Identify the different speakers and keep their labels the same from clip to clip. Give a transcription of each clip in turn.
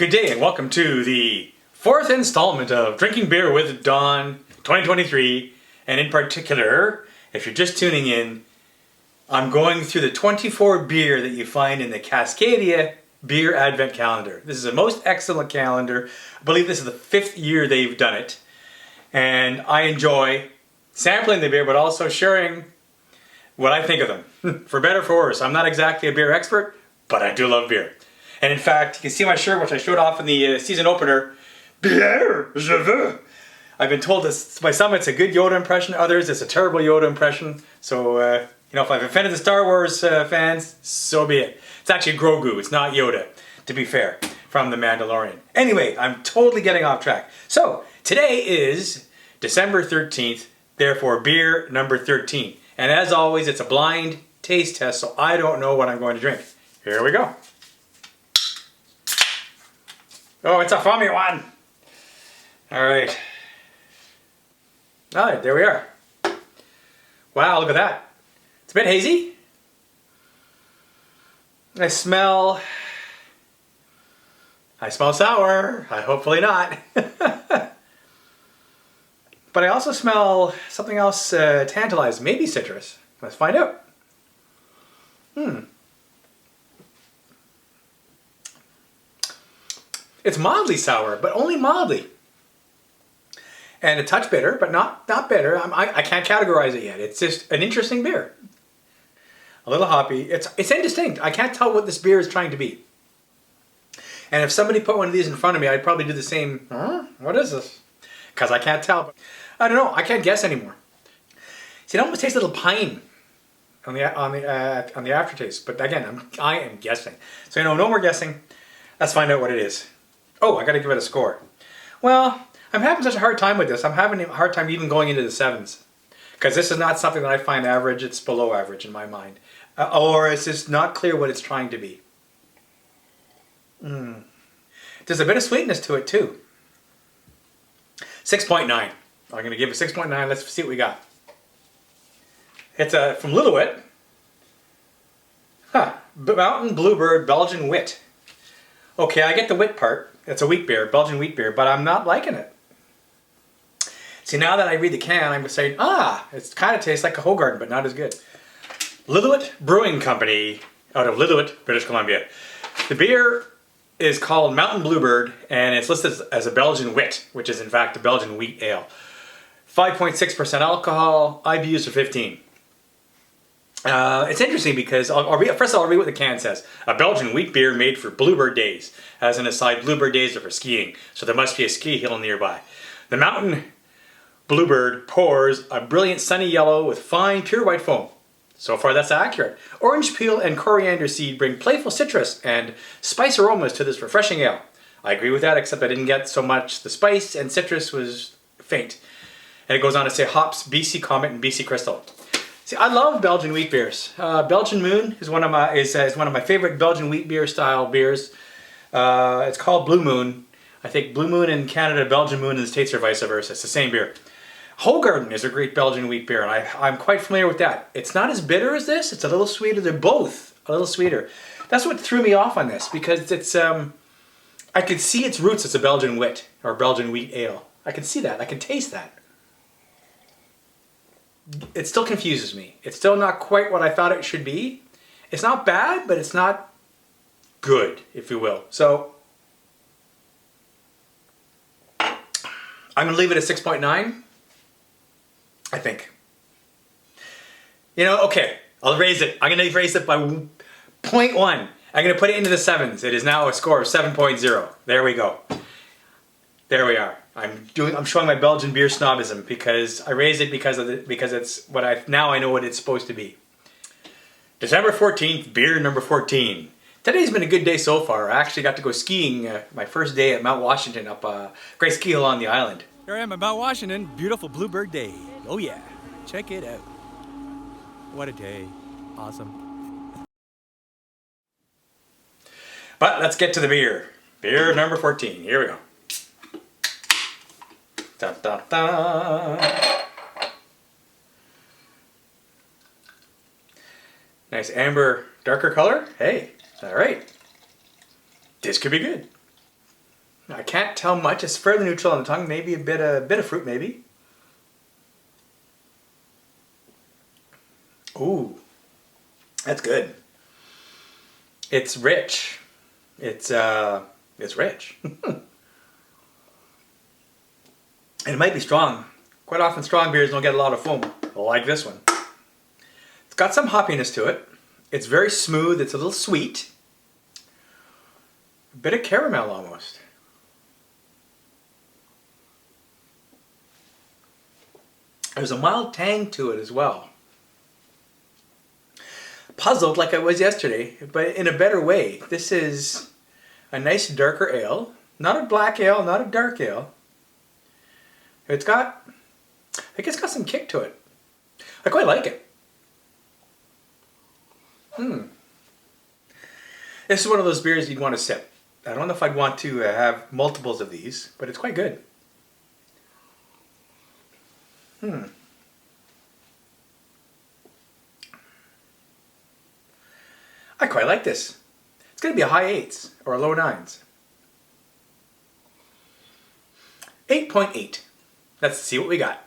Speaker 1: Good day and welcome to the fourth installment of Drinking Beer with Don 2023. And in particular, if you're just tuning in, I'm going through the 24 beer that you find in the Cascadia Beer Advent Calendar. This is a most excellent calendar. I believe this is the 5th year they've done it. And I enjoy sampling the beer, but also sharing what I think of them. For better or for worse, I'm not exactly a beer expert, but I do love beer. And in fact, you can see my shirt, which I showed off in the season opener. Bière, je veux. I've been told this by some it's a good Yoda impression, others it's a terrible Yoda impression. So, if I've offended the Star Wars fans, so be it. It's actually Grogu, it's not Yoda, to be fair, from The Mandalorian. Anyway, I'm totally getting off track. So, today is December 13th, therefore beer number 13. And as always, it's a blind taste test, so I don't know what I'm going to drink. Here we go. Oh, it's a foamy one. All right. All right, there we are. Wow, look at that. It's a bit hazy. I smell sour. Hopefully not. But I also smell something else tantalizing, maybe citrus. Let's find out. It's mildly sour, but only mildly. And a touch bitter, but not bitter. I can't categorize it yet. It's just an interesting beer. A little hoppy. It's indistinct. I can't tell what this beer is trying to be. And if somebody put one of these in front of me, I'd probably do the same. What is this? Because I can't tell. I don't know. I can't guess anymore. See, it almost tastes a little pine on the aftertaste. But again, I am guessing. So no more guessing. Let's find out what it is. Oh, I got to give it a score. Well, I'm having such a hard time with this. I'm having a hard time even going into the 7s. Because this is not something that I find average. It's below average in my mind. Or it's just not clear what it's trying to be. There's a bit of sweetness to it too. 6.9. I'm going to give it 6.9. Let's see what we got. It's from Lillooet. Mountain Bluebird Belgian Wit. Okay, I get the wit part. It's a wheat beer, Belgian wheat beer, but I'm not liking it. See, now that I read the can, I'm saying, it kind of tastes like a Hoegaarden, but not as good. Lillooet Brewing Company, out of Lillooet, British Columbia. The beer is called Mountain Bluebird, and it's listed as a Belgian wit, which is in fact a Belgian wheat ale. 5.6% alcohol, IBUs are 15. It's interesting because, first of all, I'll read what the can says. A Belgian wheat beer made for Bluebird days. As an aside, Bluebird days are for skiing, so there must be a ski hill nearby. The Mountain Bluebird pours a brilliant sunny yellow with fine pure white foam. So far that's accurate. Orange peel and coriander seed bring playful citrus and spice aromas to this refreshing ale. I agree with that, except I didn't get so much. The spice and citrus was faint. And it goes on to say hops, BC Comet and BC Crystal. See, I love Belgian wheat beers. Belgian Moon is one of my favorite Belgian wheat beer style beers. It's called Blue Moon. I think Blue Moon in Canada, Belgian Moon in the States, or vice versa. It's the same beer. Hoegaarden is a great Belgian wheat beer, and I'm quite familiar with that. It's not as bitter as this. It's a little sweeter. They're both a little sweeter. That's what threw me off on this, because it's I could see its roots as a Belgian wit or Belgian wheat ale. I can see that. I can taste that. It still confuses me. It's still not quite what I thought it should be. It's not bad, but it's not good, if you will. So I'm going to leave it at 6.9, I think. Okay, I'll raise it. I'm going to raise it by 0.1. I'm going to put it into the 7s. It is now a score of 7.0. There we go. There we are. I'm showing my Belgian beer snobism because I raised it because it's now I know what it's supposed to be. December 14th, beer number 14. Today's been a good day so far. I actually got to go skiing my first day at Mount Washington up Great Ski Hill on the island. Here I am at Mount Washington, beautiful Bluebird Day. Oh yeah, check it out. What a day. Awesome. But let's get to the beer. Beer number 14. Here we go. Da, da, da. Nice amber, darker color. Hey, all right. This could be good. I can't tell much. It's fairly neutral on the tongue. Maybe a bit of fruit, maybe. Ooh, that's good. It's rich. It's rich. And it might be strong. Quite often strong beers don't get a lot of foam, like this one. It's got some hoppiness to it. It's very smooth. It's a little sweet. A bit of caramel almost. There's a mild tang to it as well. Puzzled like I was yesterday, but in a better way. This is a nice darker ale. Not a black ale, not a dark ale. I think it's got some kick to it. I quite like it. This is one of those beers you'd want to sip. I don't know if I'd want to have multiples of these, but it's quite good. I quite like this. It's going to be a high 8s or a low 9s. 8.8. Let's see what we got.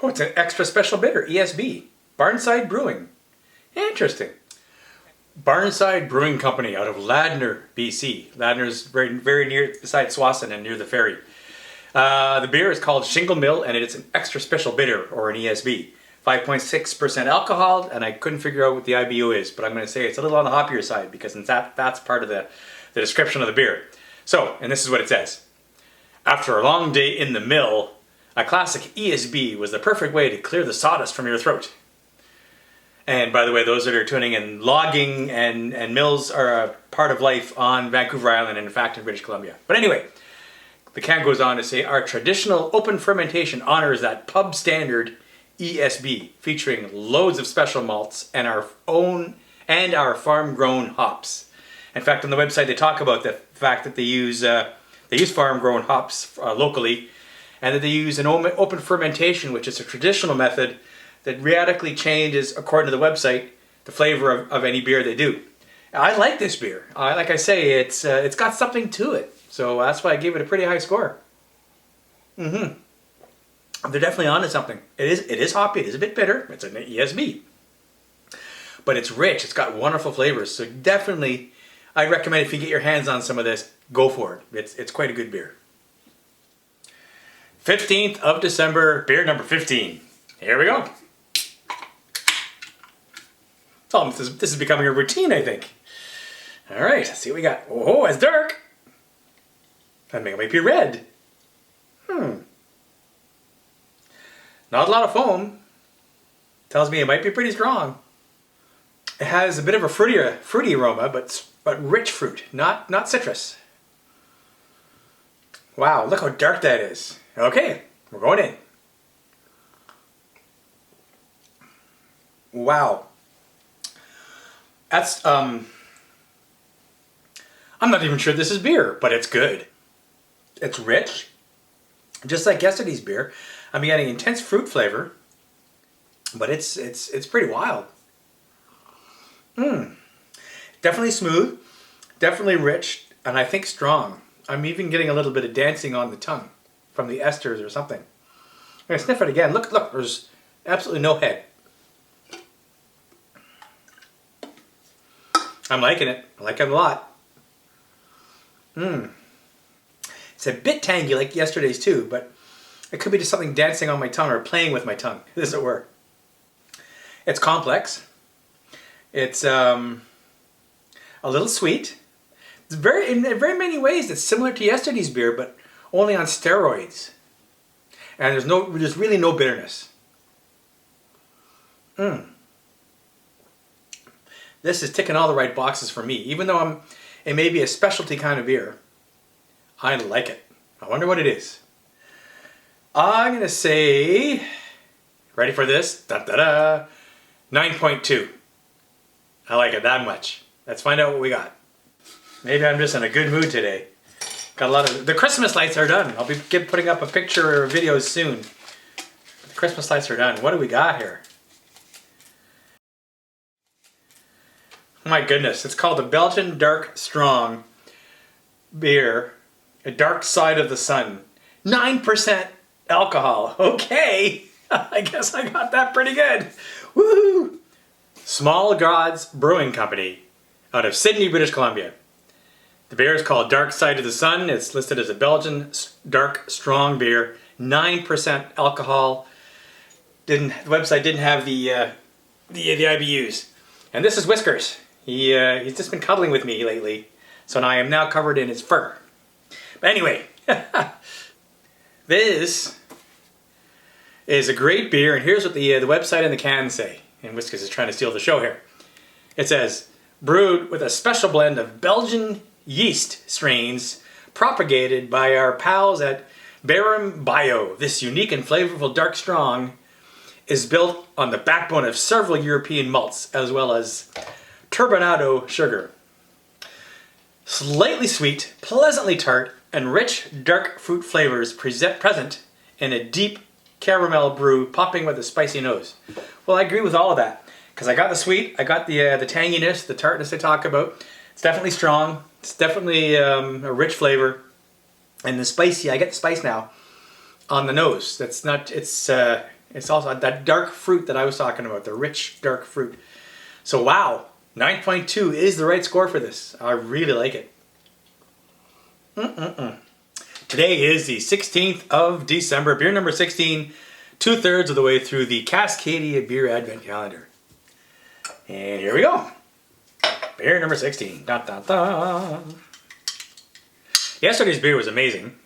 Speaker 1: Oh, it's an extra special bitter, ESB. Barnside Brewing. Interesting. Barnside Brewing Company out of Ladner, BC. Ladner's very near, beside Swanson and near the ferry. The beer is called Shingle Mill, and it's an extra special bitter, or an ESB. 5.6% alcohol, and I couldn't figure out what the IBU is, but I'm going to say it's a little on the hoppier side because that's part of the description of the beer. So, and this is what it says. After a long day in the mill, a classic ESB was the perfect way to clear the sawdust from your throat. And by the way, those that are tuning in, logging and mills are a part of life on Vancouver Island and in fact in British Columbia. But anyway, the can goes on to say, our traditional open fermentation honors that pub standard ESB, featuring loads of special malts and our farm grown hops. In fact, on the website they talk about the fact that they use farm grown hops locally, and that they use an open fermentation, which is a traditional method that radically changes, according to the website, the flavor of any beer they do. I like this beer. Like I say, it's got something to it, so that's why I gave it a pretty high score. They're definitely onto something. It is hoppy. It is a bit bitter. It's an ESB, but it's rich. It's got wonderful flavors. So definitely, I recommend if you get your hands on some of this, go for it. It's quite a good beer. 15th of December, beer number 15. Here we go. Oh, this is becoming a routine, I think. All right, let's see what we got. Oh, it's dark. I think it might be red. Not a lot of foam. Tells me it might be pretty strong. It has a bit of a fruity aroma, but rich fruit, not citrus. Wow, look how dark that is. Okay, we're going in. Wow. That's, I'm not even sure this is beer, but it's good. It's rich, just like yesterday's beer. I'm getting intense fruit flavor, but it's pretty wild. Definitely smooth, definitely rich, and I think strong. I'm even getting a little bit of dancing on the tongue from the esters or something. I'm gonna sniff it again. Look, there's absolutely no head. I'm liking it. I like it a lot. It's a bit tangy like yesterday's too, but it could be just something dancing on my tongue or playing with my tongue, as it were. It's complex. It's a little sweet. It's in very many ways it's similar to yesterday's beer, but only on steroids. And there's really no bitterness. This is ticking all the right boxes for me. Even though it may be a specialty kind of beer, I like it. I wonder what it is. I'm gonna say, ready for this? 9.2. I like it that much. Let's find out what we got. Maybe I'm just in a good mood today. Got a lot of, the Christmas lights are done. I'll be putting up a picture or videos soon. The Christmas lights are done. What do we got here? Oh my goodness, it's called the Belgian Dark Strong. beer, a dark side of the sun. 9% alcohol. Okay, I guess I got that pretty good. Woohoo! Small Gods Brewing Company out of Sydney, British Columbia. The beer is called Dark Side of the Sun. It's listed as a Belgian dark strong beer. 9% alcohol. The website didn't have the IBUs. And this is Whiskers. He's just been cuddling with me lately, so I am now covered in his fur. But anyway, this is a great beer, and here's what the website and the can say. And Whiskers is trying to steal the show here. It says, brewed with a special blend of Belgian yeast strains propagated by our pals at Barum Bio. This unique and flavorful dark strong is built on the backbone of several European malts as well as turbinado sugar. Slightly sweet, pleasantly tart, and rich dark fruit flavors present in a deep caramel brew popping with a spicy nose. Well, I agree with all of that because I got the sweet, I got the tanginess, the tartness I talk about. It's definitely strong. It's definitely a rich flavor, and the spicy. I get the spice now on the nose. That's not. It's also that dark fruit that I was talking about. The rich dark fruit. So wow, 9.2 is the right score for this. I really like it. Today is the 16th of December. Beer number 16. 2/3 of the way through the Cascadia Beer Advent Calendar. And here we go. Beer number 16. Da, da, da. Yesterday's beer was amazing.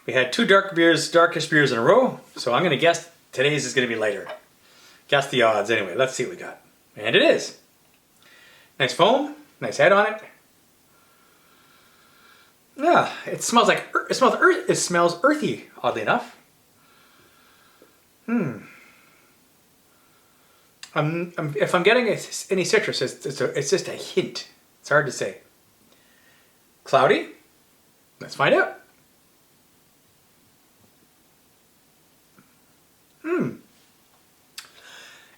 Speaker 1: We had two darkish beers in a row, so I'm going to guess today's is going to be lighter. Guess the odds anyway. Let's see what we got. And it is. Nice foam, nice head on it. Yeah, it smells like it smells earthy, oddly enough. If I'm getting any citrus, it's just a hint. It's hard to say. Cloudy? Let's find out.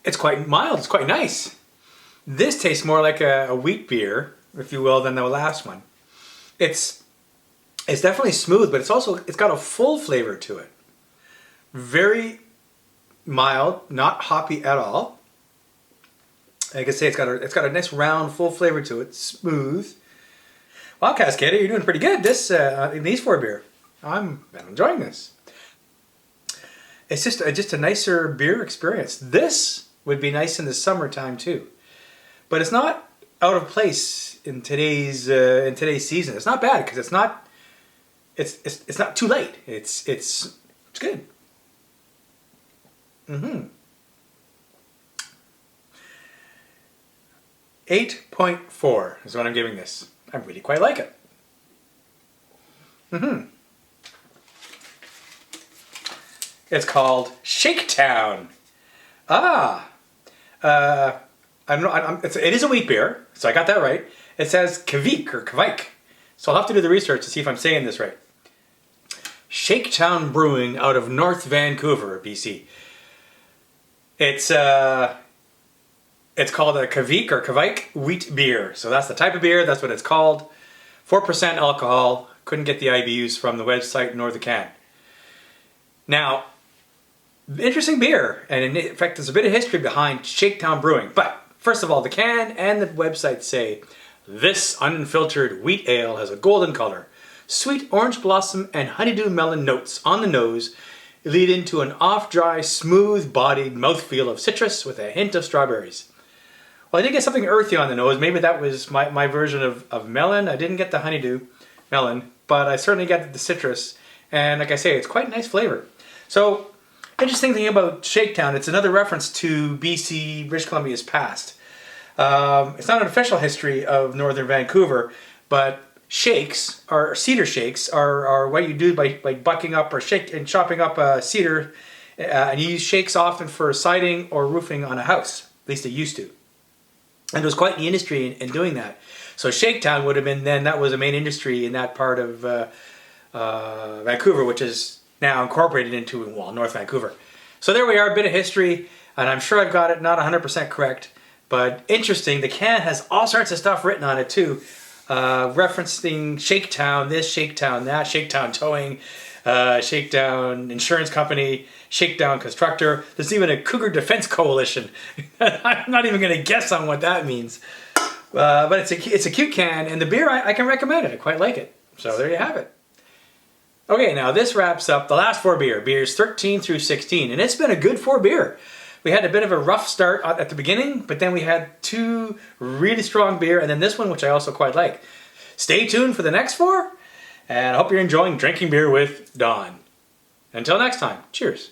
Speaker 1: It's quite mild. It's quite nice. This tastes more like a wheat beer, if you will, than the last one. It's definitely smooth, but it's got a full flavor to it. Very mild, not hoppy at all. Like I say, it's got a nice round, full flavor to it. Smooth. Wow, Cascadia, you're doing pretty good. In these four beer, I'm enjoying this. It's just a nicer beer experience. This would be nice in the summertime too, but it's not out of place in today's season. It's not bad because it's not too late. It's good. 8.4 is what I'm giving this. I really quite like it. It's called Shakedown. It is a wheat beer, so I got that right. It says Kvik or Kvike, so I'll have to do the research to see if I'm saying this right. Shakedown Brewing out of North Vancouver, BC. It's called a Kvik or Kvike wheat beer. So that's the type of beer, that's what it's called. 4% alcohol. Couldn't get the IBUs from the website nor the can. Now, interesting beer, and in fact there's a bit of history behind Shakedown Brewing. But first of all, the can and the website say, this unfiltered wheat ale has a golden color. Sweet orange blossom and honeydew melon notes on the nose lead into an off-dry, smooth-bodied mouthfeel of citrus with a hint of strawberries. Well, I did get something earthy on the nose. Maybe that was my version of melon. I didn't get the honeydew melon, but I certainly got the citrus. And like I say, it's quite a nice flavor. So, interesting thing about Shakedown, it's another reference to BC, British Columbia's past. It's not an official history of northern Vancouver, but shakes, or cedar shakes, are what you do by bucking up or chopping up a cedar. And you use shakes often for siding or roofing on a house. At least it used to. And there was quite the industry in doing that. So Shakedown would have been then, that was a main industry in that part of Vancouver, which is now incorporated into, well, North Vancouver. So there we are, a bit of history, and I'm sure I've got it not 100% correct, but interesting. The can has all sorts of stuff written on it too. referencing Shakedown this, Shakedown that, Shakedown Towing, Shakedown Insurance Company, Shakedown Constructor. There's even a Cougar Defense Coalition. I'm not even going to guess on what that means. But it's a cute can, and the beer, I can recommend it. I quite like it. So there you have it. Okay, now this wraps up the last 4 beers 13 through 16, and it's been a good 4 beer. We had a bit of a rough start at the beginning, but then we had 2 really strong beer, and then this one, which I also quite like. Stay tuned for the next 4, and I hope you're enjoying drinking beer with Don. Until next time, cheers.